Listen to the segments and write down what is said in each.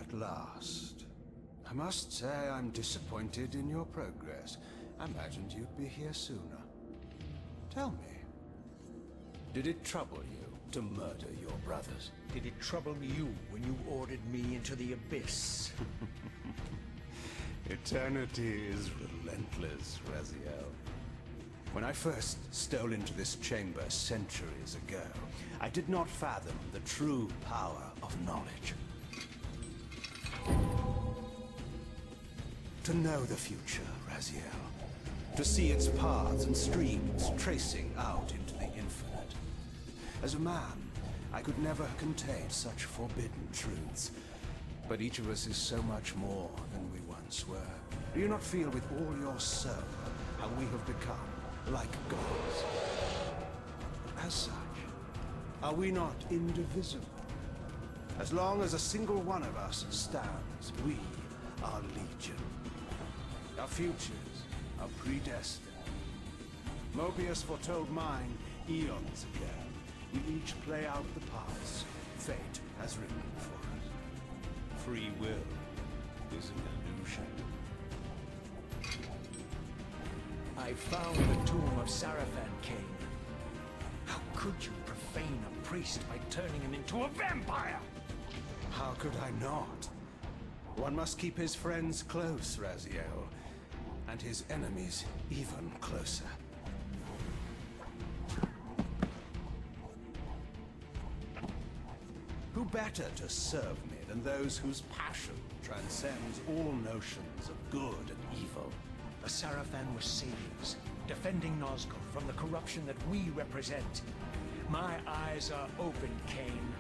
At last. I must say I'm disappointed in your progress. I imagined you'd be here sooner. Tell me, did it trouble you to murder your brothers? Did it trouble you when you ordered me into the abyss? Eternity is relentless, Raziel. When I first stole into this chamber centuries ago, I did not fathom the true power of knowledge. To know the future, Raziel. To see its paths and streams tracing out into the infinite. As a man, I could never contain such forbidden truths. But each of us is so much more than we once were. Do you not feel with all your soul how we have become like gods? As such, are we not indivisible? As long as a single one of us stands, we are legion. Our futures are predestined. Mobius foretold mine eons ago. We each play out the parts fate has written for us. Free will is an illusion. I found the tomb of Sarafan Kain. How could you profane a priest by turning him into a vampire? How could I not? One must keep his friends close, Raziel, and his enemies even closer. Who better to serve me than those whose passion transcends all notions of good and evil? The Sarafan were saviors, defending Nosgoth from the corruption that we represent. My eyes are open, Kain.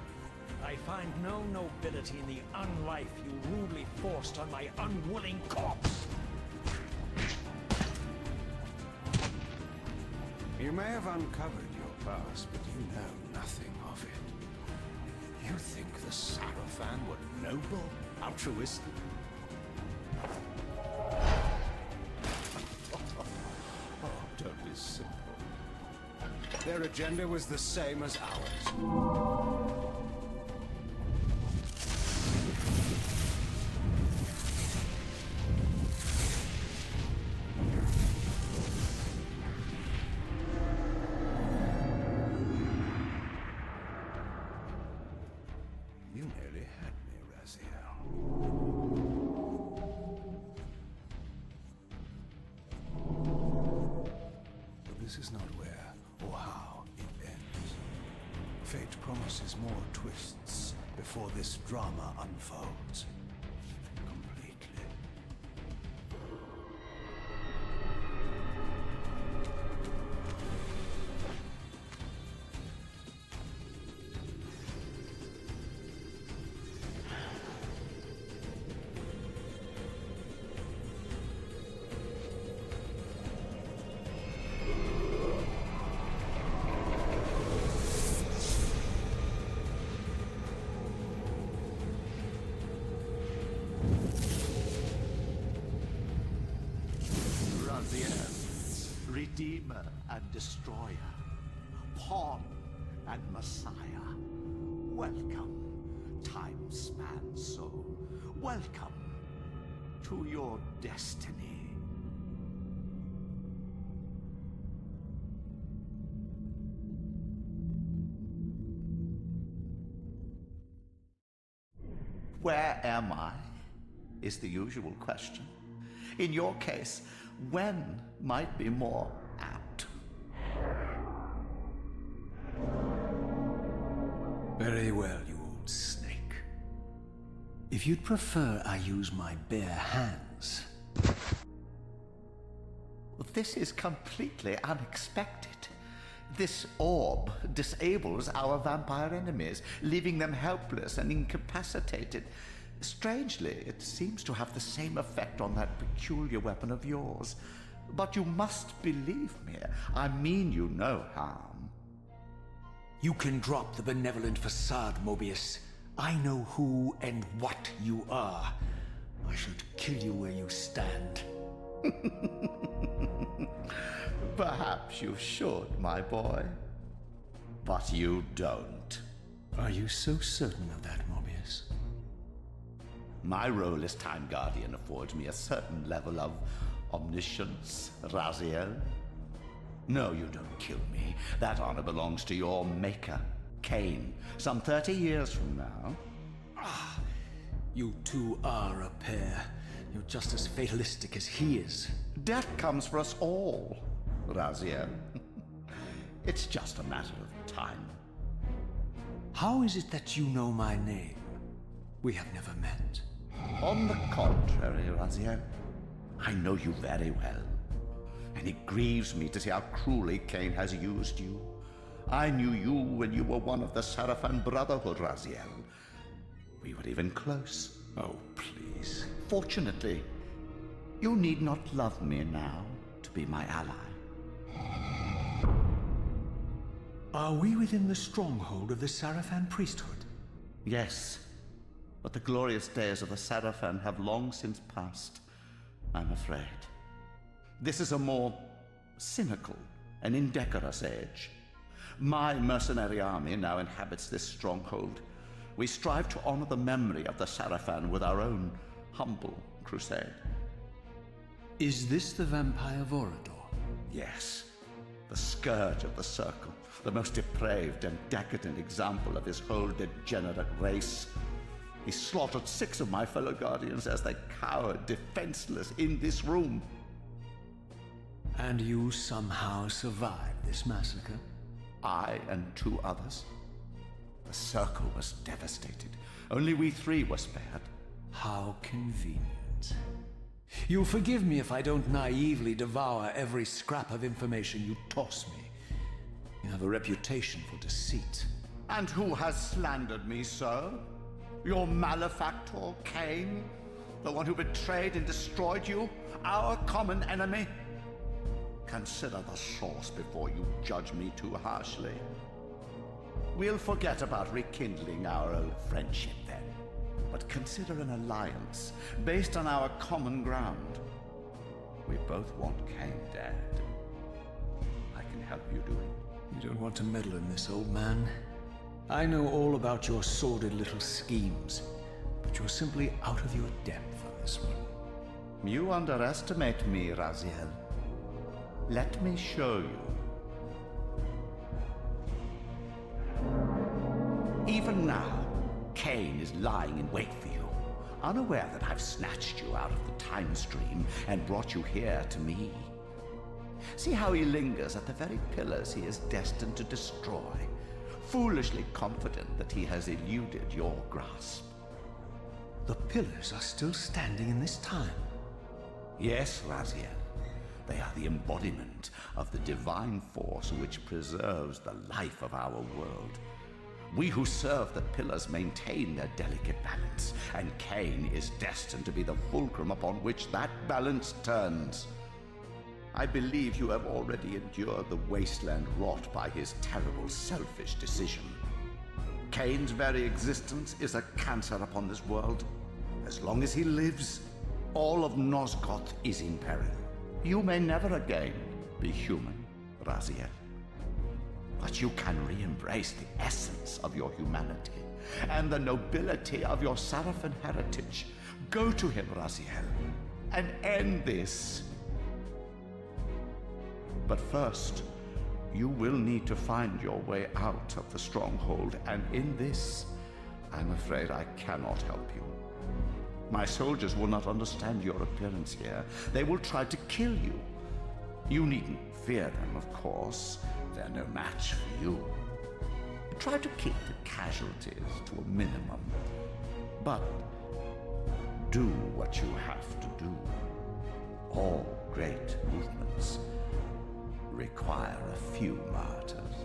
I find no nobility in the unlife you rudely forced on my unwilling corpse. You may have uncovered your past, but you know nothing of it. You think the Sarafan were noble, altruistic? Oh, don't be simple. Their agenda was the same as ours. You nearly had me, Raziel. But this is not where or how it ends. Fate promises more twists before this drama unfolds completely. Redeemer and Destroyer, Pawn and Messiah. Welcome, time-span soul. Welcome to your destiny. Where am I? Is the usual question. In your case, when might be more apt. Very well, you old snake. If you'd prefer I use my bare hands... This is completely unexpected. This orb disables our vampire enemies, leaving them helpless and incapacitated. Strangely, it seems to have the same effect on that peculiar weapon of yours. But you must believe me. I mean you no harm. You can drop the benevolent facade, Mobius. I know who and what you are. I should kill you where you stand. Perhaps you should, my boy. But you don't. Are you so certain of that, Mobius? My role as Time Guardian affords me a certain level of omniscience, Raziel. No, you don't kill me. That honor belongs to your maker, Kain, some 30 years from now. You two are a pair. You're just as fatalistic as he is. Death comes for us all, Raziel. It's just a matter of time. How is it that you know my name? We have never met. On the contrary, Raziel, I know you very well. And it grieves me to see how cruelly Kain has used you. I knew you when you were one of the Sarafan Brotherhood, Raziel. We were even close. Oh, please. Fortunately, you need not love me now to be my ally. Are we within the stronghold of the Sarafan priesthood? Yes, but the glorious days of the Sarafan have long since passed, I'm afraid. This is a more cynical and indecorous age. My mercenary army now inhabits this stronghold. We strive to honor the memory of the Sarafan with our own humble crusade. Is this the vampire Vorador? Yes, the scourge of the Circle, the most depraved and decadent example of his whole degenerate race. He slaughtered 6 of my fellow Guardians as they cowered defenseless in this room. And you somehow survived this massacre? I and 2 others. The Circle was devastated. Only we 3 were spared. How convenient. You'll forgive me if I don't naively devour every scrap of information you toss me. You have a reputation for deceit. And who has slandered me so? Your malefactor, Kain? The one who betrayed and destroyed you? Our common enemy? Consider the source before you judge me too harshly. We'll forget about rekindling our old friendship then, but consider an alliance based on our common ground. We both want Kain dead. I can help you do it. You don't want to meddle in this, old man. I know all about your sordid little schemes, but you're simply out of your depth on this one. You underestimate me, Raziel. Let me show you. Even now, Kain is lying in wait for you, unaware that I've snatched you out of the time stream and brought you here to me. See how he lingers at the very pillars he is destined to destroy, foolishly confident that he has eluded your grasp. The pillars are still standing in this time. Yes, Raziel. They are the embodiment of the divine force which preserves the life of our world. We who serve the pillars maintain their delicate balance, and Kain is destined to be the fulcrum upon which that balance turns. I believe you have already endured the wasteland wrought by his terrible, selfish decision. Kain's very existence is a cancer upon this world. As long as he lives, all of Nosgoth is in peril. You may never again be human, Raziel. But you can re-embrace the essence of your humanity and the nobility of your Sarafan heritage. Go to him, Raziel, and end this. But first, you will need to find your way out of the stronghold, and in this, I'm afraid I cannot help you. My soldiers will not understand your appearance here. They will try to kill you. You needn't fear them, of course. They're no match for you. Try to keep the casualties to a minimum. But do what you have to do. All great movements require a few martyrs.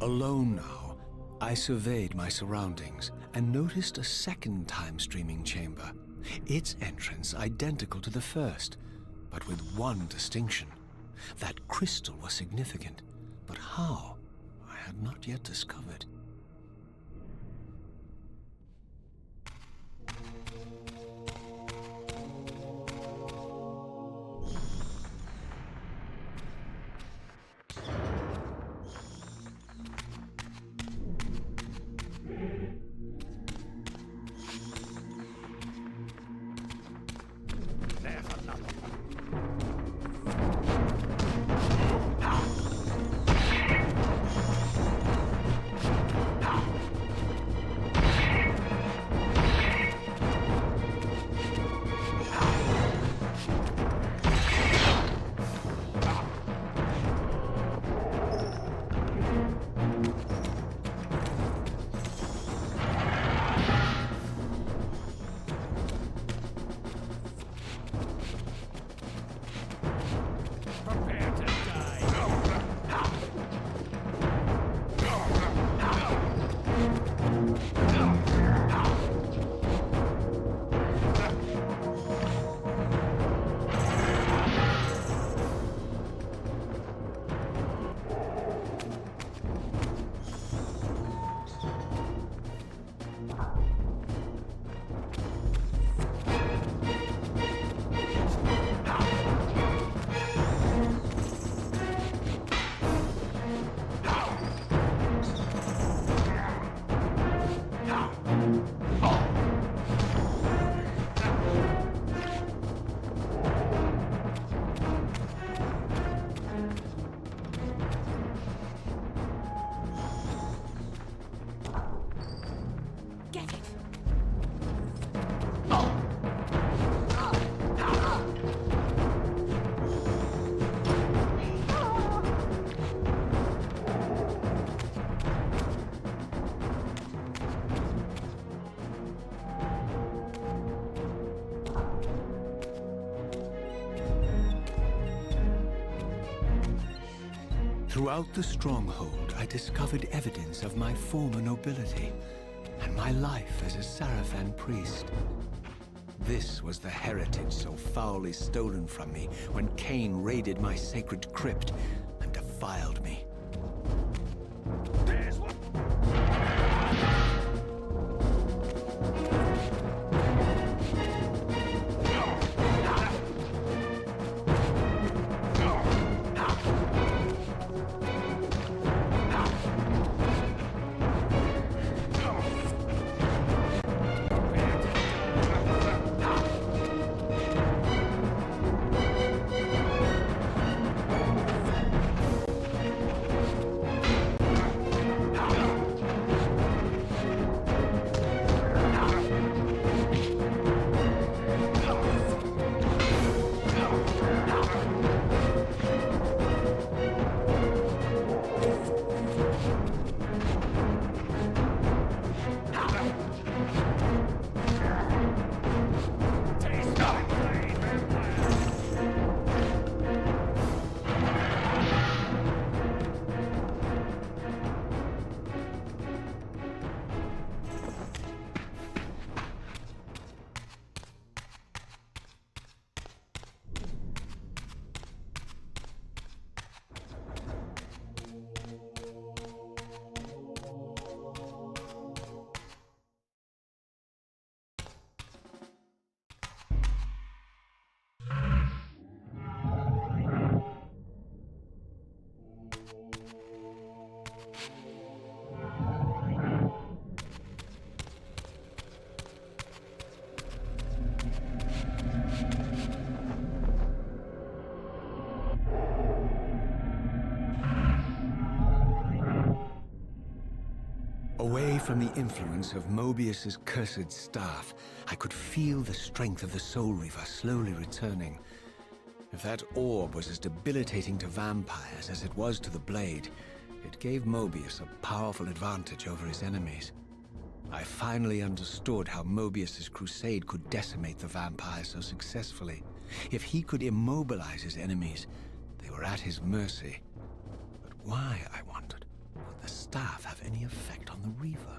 Alone now, I surveyed my surroundings and noticed a second time-streaming chamber. Its entrance identical to the first, but with one distinction. That crystal was significant, but how, I had not yet discovered. Get it! Throughout the stronghold, I discovered evidence of my former nobility and my life as a Sarafan priest. This was the heritage so foully stolen from me when Kain raided my sacred crypt and defiled me. Away from the influence of Mobius's cursed staff, I could feel the strength of the Soul Reaver slowly returning. If that orb was as debilitating to vampires as it was to the blade, it gave Mobius a powerful advantage over his enemies. I finally understood how Mobius's crusade could decimate the vampires so successfully. If he could immobilize his enemies, they were at his mercy. But why, I wondered, would the staff have any effect on the Reaver?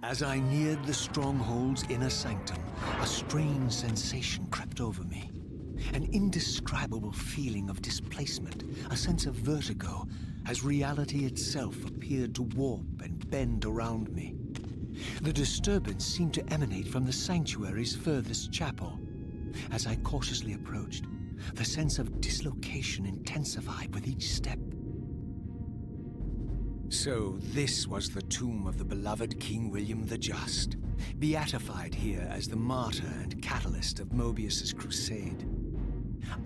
As I neared the Stronghold's inner sanctum, a strange sensation crept over me. An indescribable feeling of displacement, a sense of vertigo, as reality itself appeared to warp and bend around me. The disturbance seemed to emanate from the sanctuary's furthest chapel. As I cautiously approached, the sense of dislocation intensified with each step. So this was the tomb of the beloved King William the Just, beatified here as the martyr and catalyst of Mobius's crusade.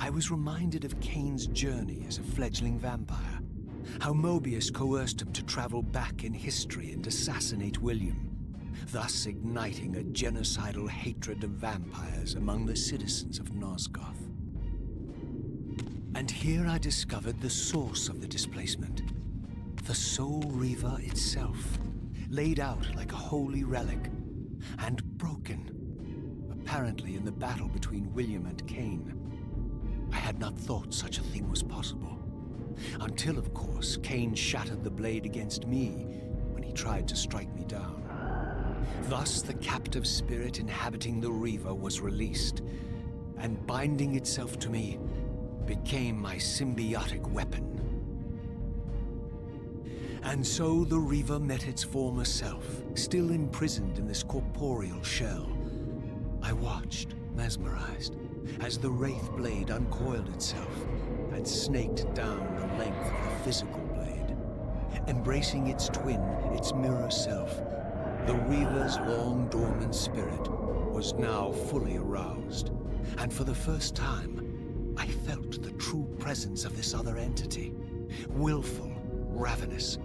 I was reminded of Kain's journey as a fledgling vampire, how Mobius coerced him to travel back in history and assassinate William, thus igniting a genocidal hatred of vampires among the citizens of Nosgoth. And here I discovered the source of the displacement. The Soul Reaver itself, laid out like a holy relic, and broken, apparently in the battle between William and Kain. I had not thought such a thing was possible. Until, of course, Kain shattered the blade against me when he tried to strike me down. Thus, the captive spirit inhabiting the Reaver was released, and binding itself to me became my symbiotic weapon. And so the Reaver met its former self, still imprisoned in this corporeal shell. I watched, mesmerized, as the Wraith blade uncoiled itself and snaked down the length of the physical blade. Embracing its twin, its mirror self, the Reaver's long-dormant spirit was now fully aroused. And for the first time, I felt the true presence of this other entity. Willful, ravenous,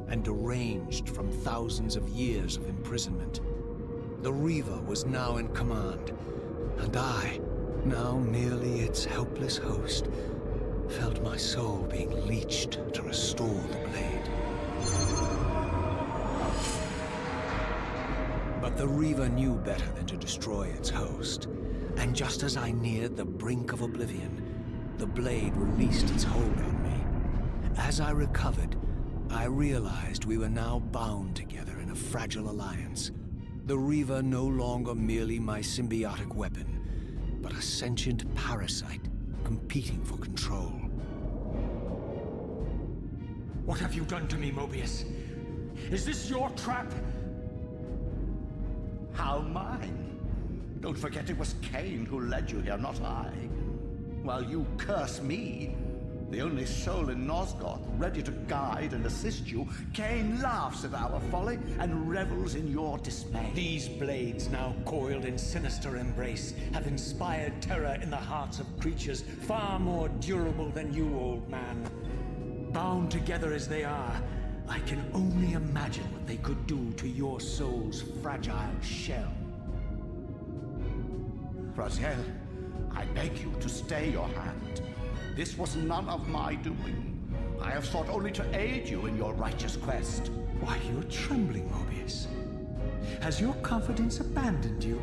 and deranged from thousands of years of imprisonment. The Reaver was now in command, and I, now merely its helpless host, felt my soul being leached to restore the blade. But the Reaver knew better than to destroy its host, and just as I neared the brink of oblivion, the blade released its hold on me. As I recovered, I realized we were now bound together in a fragile alliance. The Reaver no longer merely my symbiotic weapon, but a sentient parasite competing for control. What have you done to me, Mobius? Is this your trap? How mine? Don't forget it was Kain who led you here, not I. While you curse me, the only soul in Nosgoth ready to guide and assist you, Kain laughs at our folly and revels in your dismay. These blades, now coiled in sinister embrace, have inspired terror in the hearts of creatures far more durable than you, old man. Bound together as they are, I can only imagine what they could do to your soul's fragile shell. Raziel, I beg you to stay your hand. This was none of my doing. I have sought only to aid you in your righteous quest. Why, you're trembling, Mobius. Has your confidence abandoned you?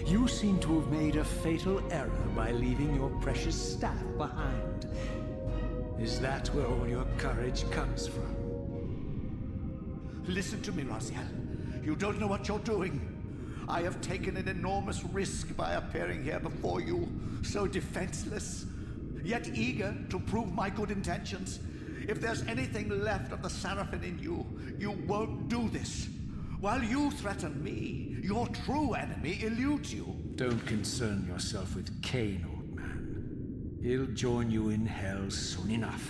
You seem to have made a fatal error by leaving your precious staff behind. Is that where all your courage comes from? Listen to me, Raziel. You don't know what you're doing. I have taken an enormous risk by appearing here before you, so defenseless, yet eager to prove my good intentions. If there's anything left of the Sarafan in you, you won't do this. While you threaten me, your true enemy eludes you. Don't concern yourself with Kain, old man. He'll join you in hell soon enough.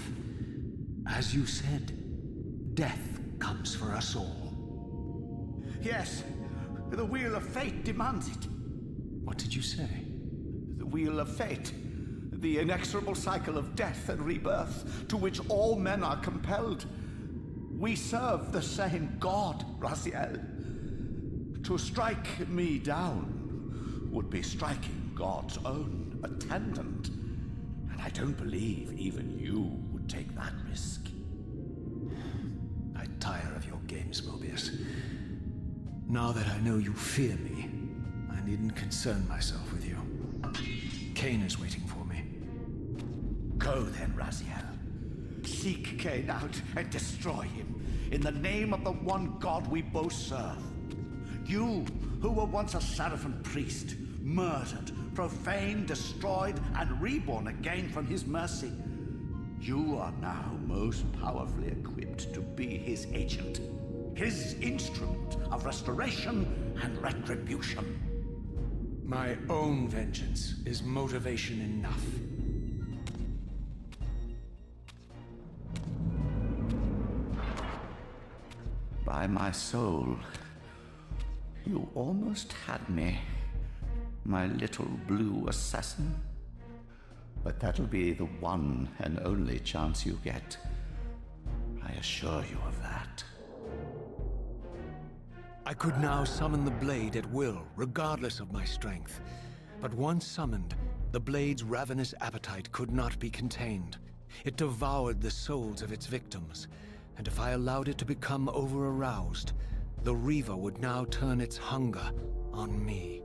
As you said, death comes for us all. Yes, the wheel of fate demands it. What did you say? The wheel of fate. The inexorable cycle of death and rebirth to which all men are compelled. We serve the same God, Raziel. To strike me down would be striking God's own attendant. And I don't believe even you would take that risk. I tire of your games, Mobius. Now that I know you fear me, I needn't concern myself with you. Kain is waiting for me. Go then, Raziel. Seek Kain out and destroy him in the name of the one God we both serve. You, who were once a Sarafan priest, murdered, profaned, destroyed, and reborn again from his mercy. You are now most powerfully equipped to be his agent, his instrument of restoration and retribution. My own vengeance is motivation enough. By my soul, you almost had me, my little blue assassin. But that'll be the one and only chance you get. I assure you of that. I could now summon the blade at will, regardless of my strength. But once summoned, the blade's ravenous appetite could not be contained. It devoured the souls of its victims, and if I allowed it to become over-aroused, the Reaver would now turn its hunger on me.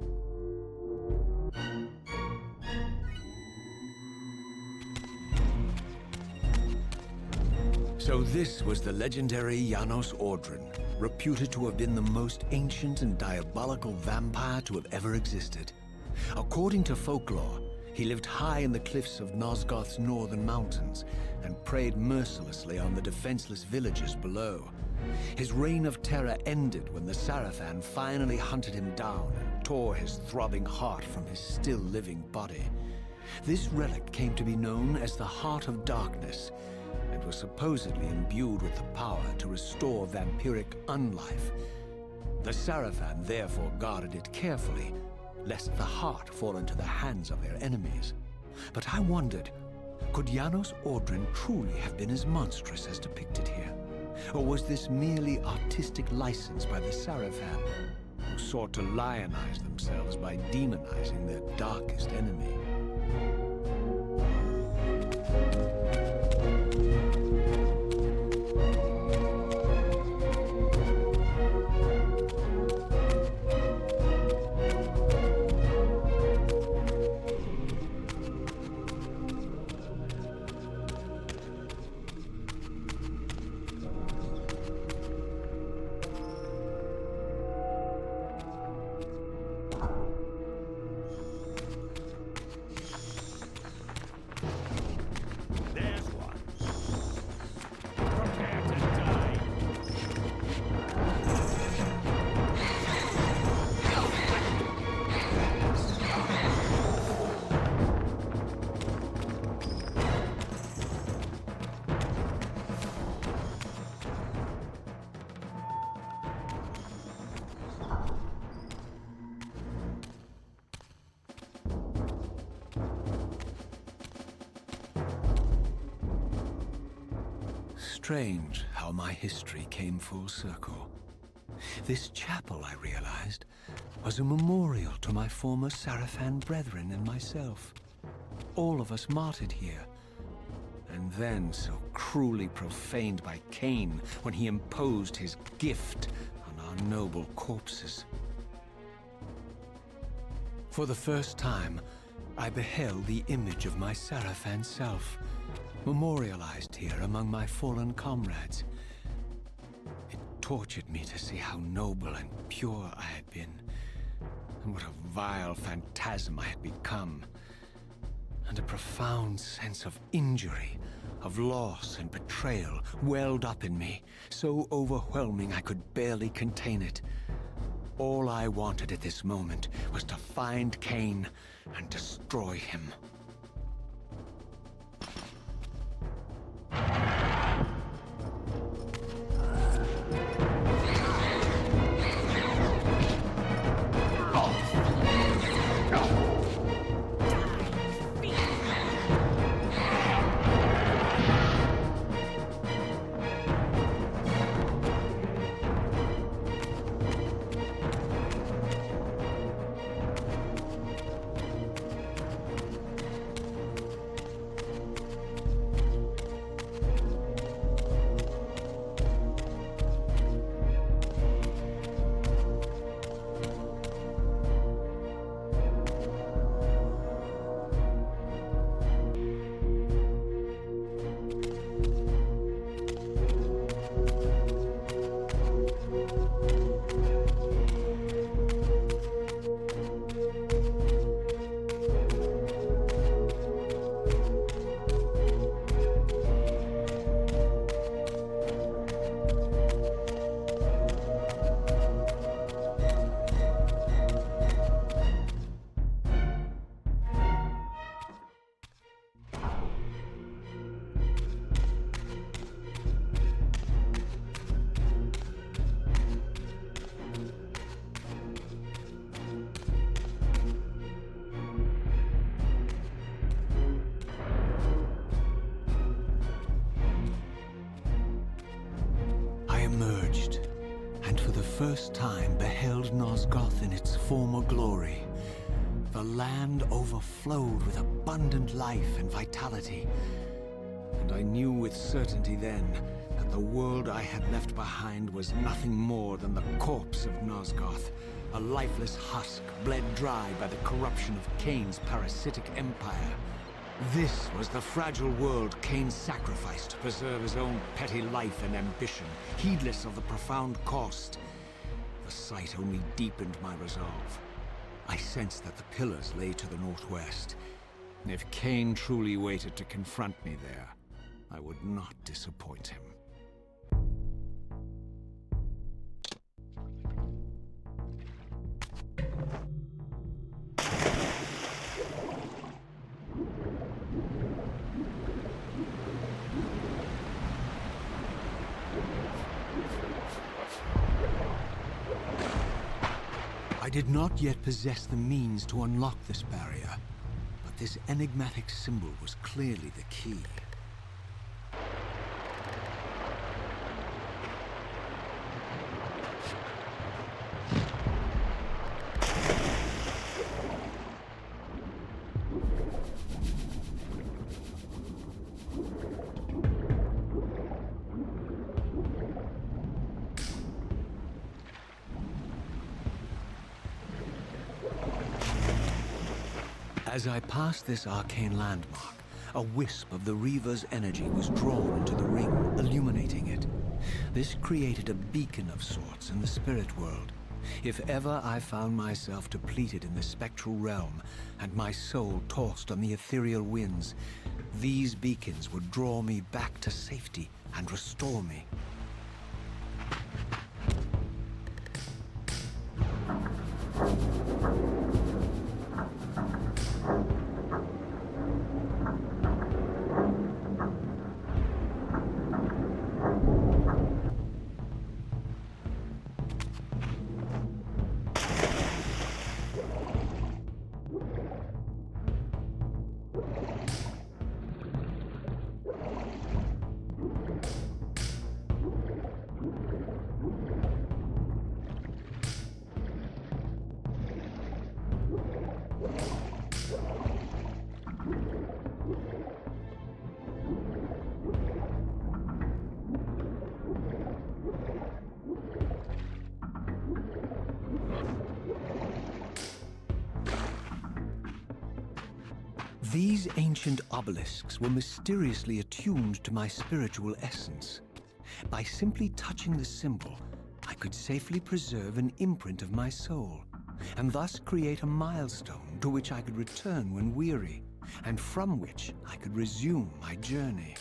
So this was the legendary Janos Ordren, reputed to have been the most ancient and diabolical vampire to have ever existed. According to folklore, he lived high in the cliffs of Nosgoth's northern mountains and preyed mercilessly on the defenseless villagers below. His reign of terror ended when the Sarafan finally hunted him down and tore his throbbing heart from his still-living body. This relic came to be known as the Heart of Darkness, and was supposedly imbued with the power to restore vampiric unlife. The Sarafan therefore guarded it carefully, lest the heart fall into the hands of their enemies. But I wondered, could Janos Ordren truly have been as monstrous as depicted here? Or was this merely artistic license by the Sarafan, who sought to lionize themselves by demonizing their darkest enemy? Strange how my history came full circle. This chapel, I realized, was a memorial to my former Sarafan brethren and myself. All of us martyred here, and then so cruelly profaned by Kain when he imposed his gift on our noble corpses. For the first time, I beheld the image of my Sarafan self, memorialized here among my fallen comrades. It tortured me to see how noble and pure I had been, and what a vile phantasm I had become, and a profound sense of injury, of loss and betrayal welled up in me, so overwhelming I could barely contain it. All I wanted at this moment was to find Kain and destroy him. first time beheld Nosgoth in its former glory, the land overflowed with abundant life and vitality. And I knew with certainty then that the world I had left behind was nothing more than the corpse of Nosgoth, a lifeless husk bled dry by the corruption of Kain's parasitic empire. This was the fragile world Kain sacrificed to preserve his own petty life and ambition, heedless of the profound cost. The sight only deepened my resolve. I sensed that the pillars lay to the northwest. If Kain truly waited to confront me there, I would not disappoint him. I did not yet possess the means to unlock this barrier, but this enigmatic symbol was clearly the key. As I passed this arcane landmark, a wisp of the Reaver's energy was drawn into the ring, illuminating it. This created a beacon of sorts in the spirit world. If ever I found myself depleted in the spectral realm, and my soul tossed on the ethereal winds, these beacons would draw me back to safety and restore me. These ancient obelisks were mysteriously attuned to my spiritual essence. By simply touching the symbol, I could safely preserve an imprint of my soul, and thus create a milestone to which I could return when weary, and from which I could resume my journey.